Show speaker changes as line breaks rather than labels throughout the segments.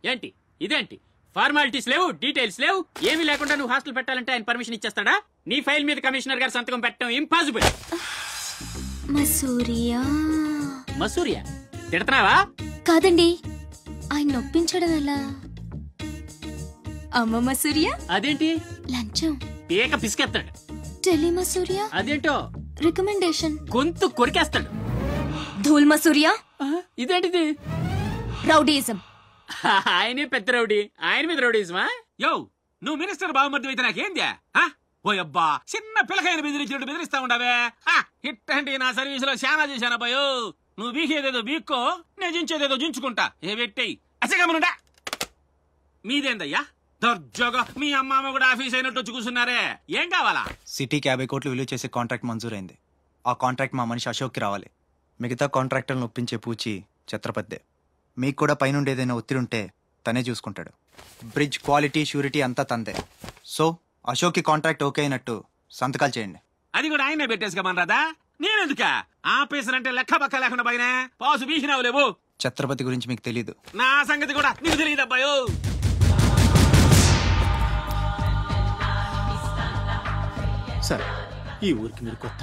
ఏంటి ఇదేంటి ఫార్మాలిటీస్ లేవు, డీటెయిల్స్ లేవు, ఏమీ లేకుండా నువ్వు హాస్టల్ పెట్టాలంటే ఆయన పర్మిషన్ ఇచ్చేస్తాడా? నీ ఫైల్ మీద కమిషనర్ గారు సంతకం పెట్టడం ఇంపాసిబుల్.
మసూరియా
మసూరియా తిడతావా?
కాదండి, ఆయన నొప్పించడం ఎలా? అమ్మ మసూరియా
అదేంటి?
లంచం.
ఏక పిసికేస్తాడు.
టెలి మసూరియా
అదేంటో
రికమెండేషన్.
గొంతు కొరికేస్తాడు.
ధూల్ మసూరియా
ఇదేంటిది?
రౌడీయిజం.
ఆయనే పెద్ద రౌడీ, ఆయన మీద రౌడీజమా?
యో నువ్వు మినిస్టర్ బావమర్ది అయితే నాకేంద్యా? ఓ అబ్బా చిన్న పిల్లకాయలు బెదిరించినట్టు బెదిరిస్తా ఉండవే. ఇట్టండి నా సర్వీసులో శానా చేశాను అబ్బాయో. నువ్వు బీకేదేదో బీక్కో, నేను జించేదేదో జించుకుంటా. ఏ పెట్టేయి అసగమనుండా. మీదేందయ్యా దర్జోగా మీ అమ్మ కూడా ఆఫీస్ అయినట్టు వచ్చి కూర్చున్నారే, ఏం కావాలా?
సిటీకి 50 కోట్లు విలువ చేసే కాంట్రాక్ట్ మంజూరైంది. ఆ కాంట్రాక్ట్ మా మనిషి అశోక్కి రావాలి. మిగతా కాంట్రాక్టర్లను ఒప్పించే పూచి ఛత్రపతిదే. మీకు కూడా పైనుండి ఏదైనా ఒత్తిడి ఉంటే తనే చూసుకుంటాడు. బ్రిడ్జ్ క్వాలిటీ షూరిటీ అంతా తందే. సో అశోక్కి కాంట్రాక్ట్ ఓకే అయినట్టు సంతకాలు చేయండి.
అది కూడా ఆయనే పెట్టేసుకోమనరాదా? నేనెందుక? ఆఫీసర్ అంటే లెక్క పక్క లేకుండా పైన పాసు బీసినావు లేవు.
ఛత్రపతి గురించి మీకు తెలీదు.
నా సంగతి కూడా నీకు తెలియదు అబ్బాయో.
సార్, ఈ ఊరికి మీరు కొత్త,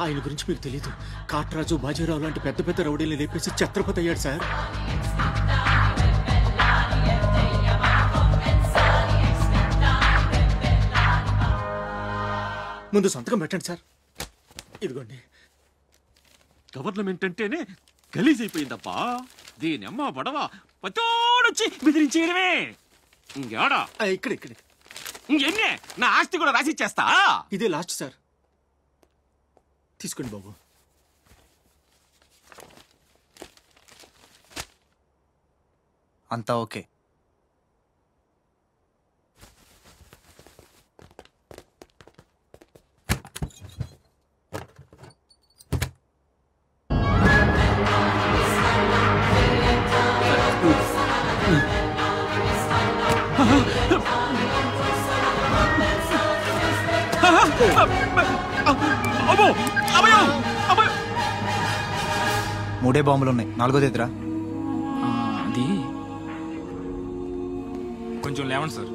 ఆయన గురించి మీకు తెలీదు. కాట్రాజు, బాజీరావు లాంటి పెద్ద పెద్ద రౌడీలు లేపేసి ఛత్రపతి అయ్యాడు సార్. ముందు సంతకం పెట్టండి సార్. ఇదిగోండి.
గవర్నమెంట్ అంటేనే గలీజ్ అయిపోయిందబ్బా. దీని అమ్మ పడవ పతోడొచ్చి బెదిరించేయడమే. ఇంకేడా
ఇక్కడ ఇక్కడ
ఇంకెన్నే నా ఆస్తి కూడా రాసిచ్చేస్తా.
ఇదే లాస్ట్ సార్, తీసుకోండి బాబు.
అంతా ఓకే. మూడే బాంబులు ఉన్నాయి, నాలుగోది ఎదురా.
అది
కొంచెం లేవండి సార్.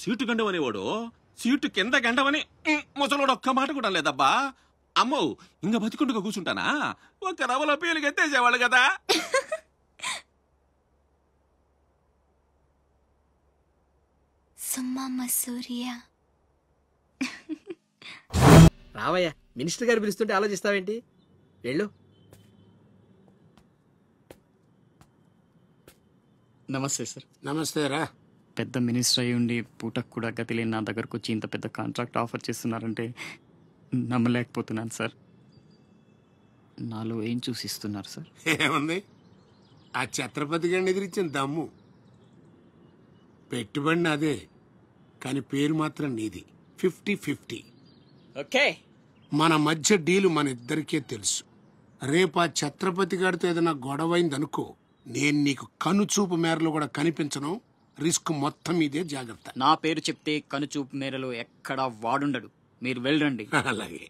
సీటు గండం అనేవాడు సీటు కింద గండమని ముసలోడు ఒక్క మాట కూడా లేదబ్బా. అమ్మో ఇంకా బతికుండగా కూర్చుంటానా? ఒక రవలో పేలుగా ఎత్తేసేవాళ్ళు కదా.
రావయ్యా, మినిస్టర్ గారు పిలుస్తుంటే ఆలోచిస్తావేంటి? వెళ్ళు.
నమస్తే సార్.
నమస్తే రా.
పెద్ద మినిస్టర్ అయ్యి ఉండి పూటకు కూడా గతి లేని నా దగ్గరకు వచ్చి ఇంత పెద్ద కాంట్రాక్ట్ ఆఫర్ చేస్తున్నారంటే నమ్మలేకపోతున్నాను సార్. నాలో ఏం చూసిస్తున్నారు సార్?
ఏముంది, ఆ ఛత్రపతి గారిని ఎదిరించిన దమ్ము. పెట్టుబడి అదే, కానీ పేరు మాత్రం నీది. 50-50.
ఓకే,
మన మధ్య డీలు మన ఇద్దరికే తెలుసు. రేపు ఆ ఛత్రపతి గారితో ఏదైనా గొడవైందనుకో, నేను నీకు కనుచూపు మేరలో కూడా కనిపించను. రిస్క్ మొత్తం ఇదే, జాగ్రత్త.
నా పేరు చెప్తే కనుచూపు మేరలో ఎక్కడా వాడుండడు. మీరు వెళ్ళండి.
అలాగే.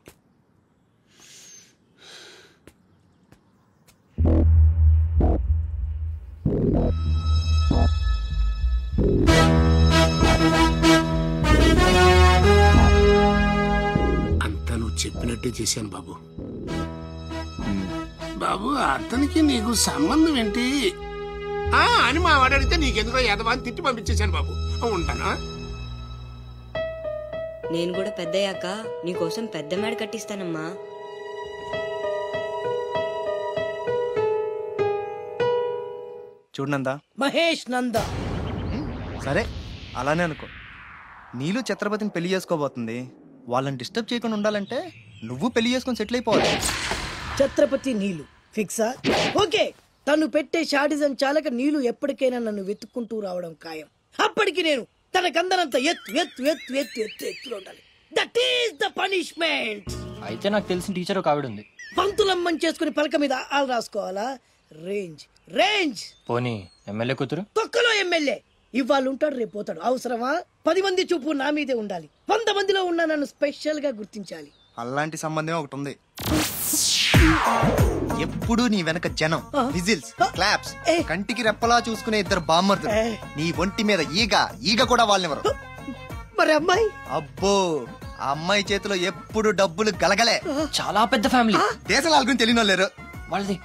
అంతా నువ్వు చెప్పినట్టే చేశాను బాబు. బాబు, అతనికి నీకు సంబంధం ఏంటి అని మా వాడు అడిగితే నీకెందుకో ఎదవా అని తిట్టి పంపించేశాను బాబు. ఉంటానా?
నేను కూడా పెద్దయ్యాక నీకోసం పెద్ద మేడ కట్టిస్తానమ్మా.
చూడనందా?
మహేష్ నంద.
సరే, అలానే అనుకో. నీళ్ళు ఛత్రపతిని పెళ్లి చేసుకోబోతుంది. వాళ్ళని డిస్టర్బ్ చేయకుండా ఉండాలంటే నువ్వు పెళ్లి చేసుకొని సెటిల్ అయిపోవాలి.
ఛత్రపతి నీలు ఫిక్సా? ఓకే, తను పెట్టే షాడిజం చాలక నీలు ఎప్పటికైనా నన్ను వెతుక్కుంటూ రావడం ఖాయం. అప్పటికి నేను తనకందనంత ఎత్తు ఎత్తు ఎత్తు ఎత్తు ఎత్తు ఎత్తులో ఉండాలి. That is the punishment.
అయితే నాకు తెలిసిన టీచర్ ఒక ఆవిడ ఉంది.
పంతులమ్మని చేసుకుని పలక మీద ఆలు రాసుకోవాలా? Range range.
పోనీ ఎమ్మెల్యే కూతురు?
తొక్కలో ఎమ్మెల్యే. ఇవాళ ఉంటాడు, రేపు పోతాడు. అవసరమా? 10 మంది చూపు నా మీదే ఉండాలి. 100 మందిలో ఉన్న నన్ను స్పెషల్ గా గుర్తించాలి.
అలాంటి సంబంధం ఒకటి ఉంది. ఎప్పుడు నీ వెనక జనం, విజిల్స్, క్లాప్స్, కంటికి రెప్పలా చూసుకునే 2 బామ్మర్దులు. నీ ఒంటి మీద ఈగ కూడా వాళ్ళెవరు.
మరి అమ్మాయి?
అబ్బో, ఆ అమ్మాయి చేతిలో ఎప్పుడు డబ్బులు గలగలే.
చాలా పెద్ద ఫ్యామిలీ.
దేశాల గురించి తెలియని లేరు.
వాళ్ళది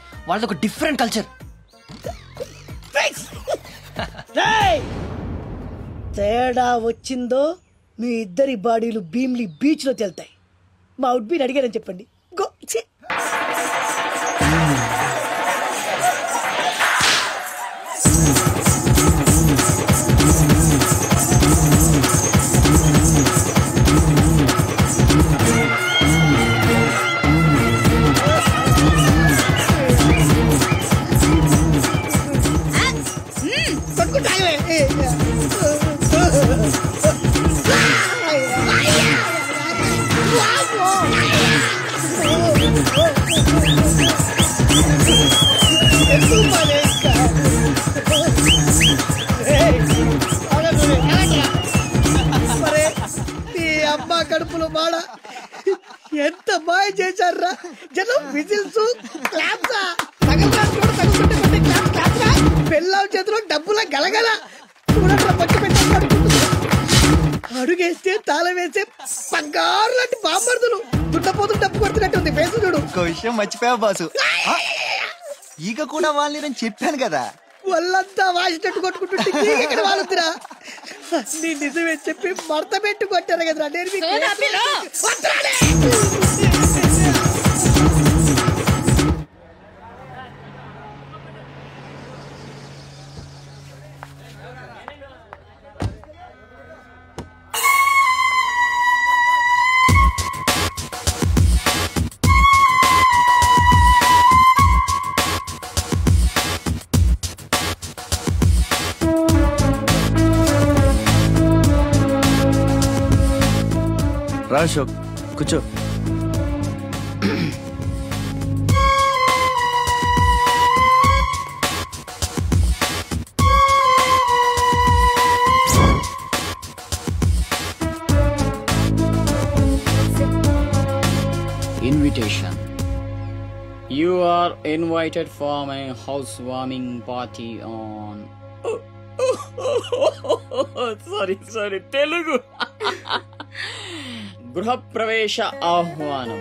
ఒక డిఫరెంట్ కల్చర్.
తేడా వచ్చిందో మీ ఇద్దరి బాడీలు భీమ్లీ బీచ్ లో తేలుతాయి. మా ఉడ్బీని అడిగారని చెప్పండి. గో. అబ్బా కడుపులో మాడ ఎంత మాయ చేశారా జనం. విజిల్స్, క్లాప్సా, పెళ్ళాం చేతిలో డబ్బుల గలగల. చూడట్లా పచ్చి పెట్టాడు. అడుగేస్తే తాళం వేస్తే బంగారు లాంటి బామ్మర్దులు. దుడ్డపోతులు డబ్బు కొడుతున్నట్టు ఉంది ఫేసు చూడు.
ఇంకో విషయం మర్చిపోయావు బాసు, ఈగ కూడా వాళ్ళని నేను చెప్పాను కదా.
వాళ్ళంతా వాసినట్టు కొట్టుకుంటుంటే ఇక్కడ వాళ్ళురా. నీ నిజమే చెప్పి మడత పెట్టి కొట్టారు కదరా.
రా అశోక్, కూర్చో.
Invitation. You are invited for my housewarming party on. Sorry, Telugu. గృహప్రవేశ ఆహ్వానం.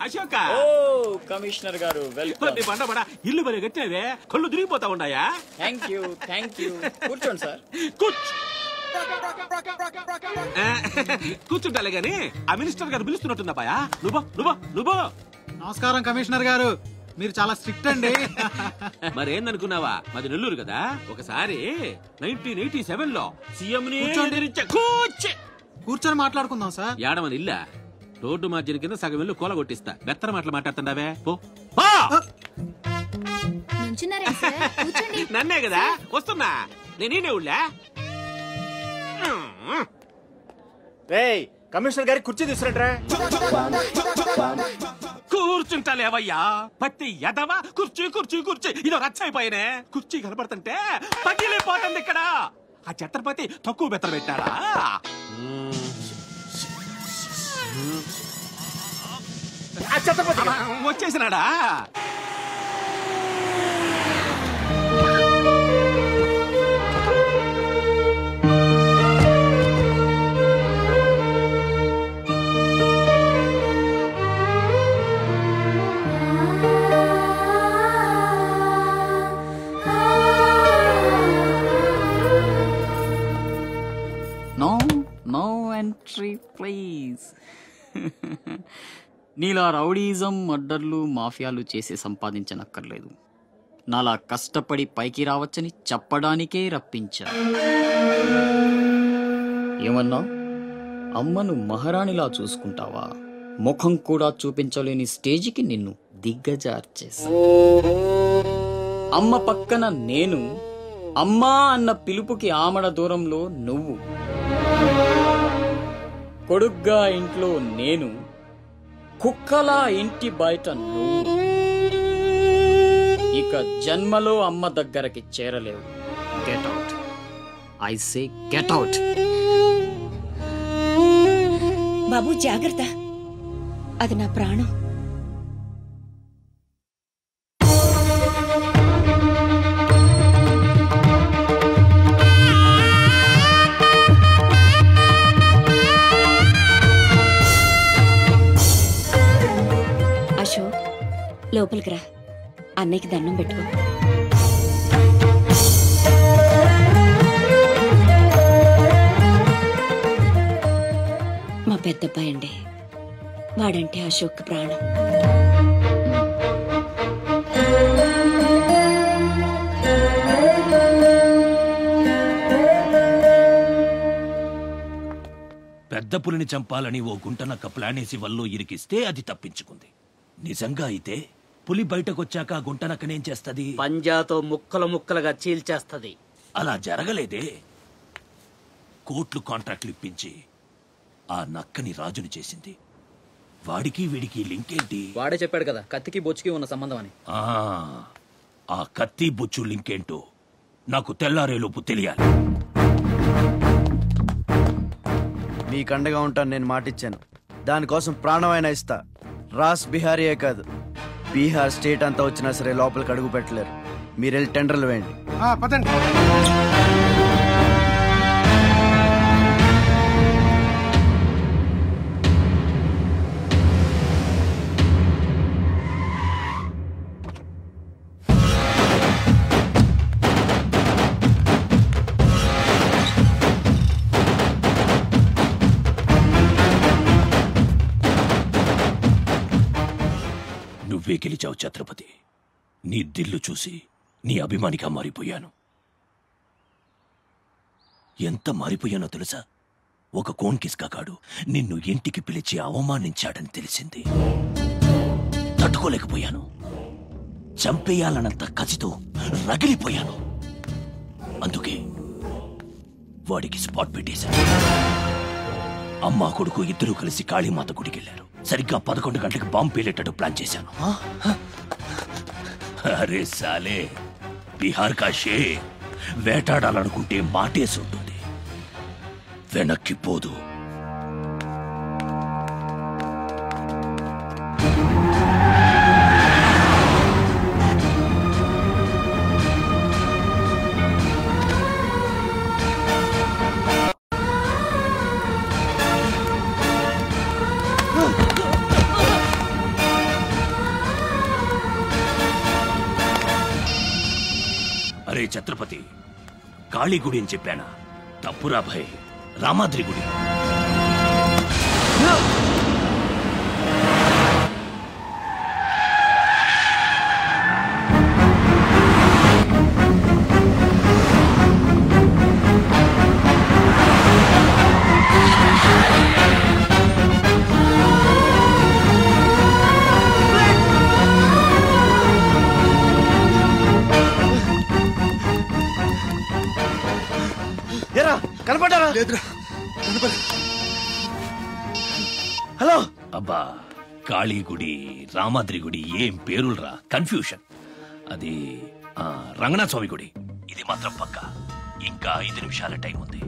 అశోక,
ఓ కమిషనర్ గారు, వెల్కమ్.
బండ ఇల్లు బరే కట్టినవే, కళ్ళు తిరిగిపోతా ఉన్నాయా?
Thank you. కూర్చోండి సార్.
కూర్చుంటాలే గాని ఆ మినిస్టర్ గారు పిలుస్తున్నట్టుందా బాయా? నువ్వు.
నమస్కారం కమిషనర్ గారు, మీరు చాలా స్ట్రిక్ట్ అండి.
మరేందనుకున్నావా, మాది నెల్లూరు కదా. ఒకసారి 1987లో సీఎం
కూర్చొని మాట్లాడుకుందాం సార్.
ఏడమని ఇల్లా రోడ్డు మార్జిన్ కింద సగం ఇల్లు కూల కొట్టిస్తా. బెత్తర మాటలు మాట్లాడుతుండవే. నన్నే కదా వస్తున్నా. నేనే ఊళ్ళా.
కమిషనర్ గారి కుర్చీ తీసుకురంట్రా.
కూర్చుంటాలేవయ్యా పత్తి ఎదవా. కుర్చీ ఇదో రచ్చైపోయినే. కుర్చీ కనపడుతుంటే పగిలిపోతుంది ఇక్కడ. ఆ ఛత్రపతి తక్కువ బెత్తర పెట్టాడా? వచ్చేసినాడా?
No entry, please. Neela rowdyism మర్డర్లు మాఫియాలు చేసి సంపాదించనక్కర్లేదు. నాలా కష్టపడి పైకి రావచ్చని చెప్పడానికే రప్పించా. ఏమన్నా అమ్మను మహారాణిలా చూసుకుంటావా? ముఖం కూడా చూపించలేని స్టేజికి నిన్ను దిగ్గజార్చేసా. అమ్మ పక్కన నేను, అమ్మా అన్న పిలుపుకి ఆమడ దూరంలో నువ్వు. కొడుగ్గా ఇంట్లో నేను, కుక్కలా ఇంటి బయట నువ్వు. ఇక జన్మలో అమ్మ దగ్గరకి చేరలేవు. Get out, I say get out.
బాబు జాగ్రత్త, అది నా ప్రాణం. అశోక్, లోపలికి రా, అన్నయ్యకి దండం పెట్టుకో. మా పెద్దబ్బాయి అండి, వాడంటే అశోక్ ప్రాణం.
పెద్ద పులిని చంపాలని ఓ గుంటనక్క ప్లానేసి వల్లో ఇరికిస్తే అది తప్పించుకుంది. నిజంగా అయితే పులి బయటకొచ్చాక ఆ గుంటనక్కనేం చేస్తది?
పంజాతో ముక్కలు ముక్కలుగా చీల్చేస్తది.
అలా జరగలేదే. కోట్లు కాంట్రాక్ట్లు ఇప్పించి ఆ నక్కని రాజుని చేసింది. వాడికి వీడికి లింక్ ఏంటి?
వాడే చెప్పాడు కదా కత్తికి బొచ్చుకి ఉన్న సంబంధం అని.
ఆ కత్తి బొచ్చు లింక్ ఏంటో నాకు తెల్లారేలోపు తెలియాలి.
మీకండగా ఉంటాను, నేను మాటిచ్చాను. దానికోసం ప్రాణమైనా ఇస్తా. రాస్ బిహారీయే కాదు, బీహార్ స్టేట్ అంతా వచ్చినా సరే లోపలికి అడుగు పెట్టలేరు. మీరు వెళ్ళి టెండర్లు వేయండి.
పదండి.
నువ్వే గెలిచావు ఛత్రపతి. నీ దిల్లు చూసి నీ అభిమానిగా మారిపోయాను. ఎంత మారిపోయానో తెలుసా? ఒక కోన్ కిస్కాగాడు నిన్ను ఇంటికి పిలిచి అవమానించాడని తెలిసింది. తట్టుకోలేకపోయాను. చంపేయాలన్నంత కసితో రగిలిపోయాను. అందుకే వాడికి స్పాట్ పెట్టేశాను. అమ్మా కొడుకు ఇద్దరూ కలిసి కాళీమాత గుడికెళ్లారు. సరిగ్గా 11 గంటలకు బాంబు పేలేటట్టు ప్లాన్ చేశాను. అరే సాలే, బిహార్ కా షేర్ వేటాడాలనుకుంటే మాటేసి ఉంటుంది, వెనక్కి పోదు. అరే ఛత్రపతి, కాళీ గుడి అని చెప్పానా? తప్పురా భయ్, రామాద్రి గుడి.
కనపడ్డారా? హలో.
అబ్బా, కాళీ గుడి, రామాద్రి గుడి ఏం పేరులరా, కన్ఫ్యూషన్. అది రంగనాథ స్వామి గుడి. ఇది మాత్రం పక్కా. ఇంకా 5 నిమిషాల టైం ఉంది.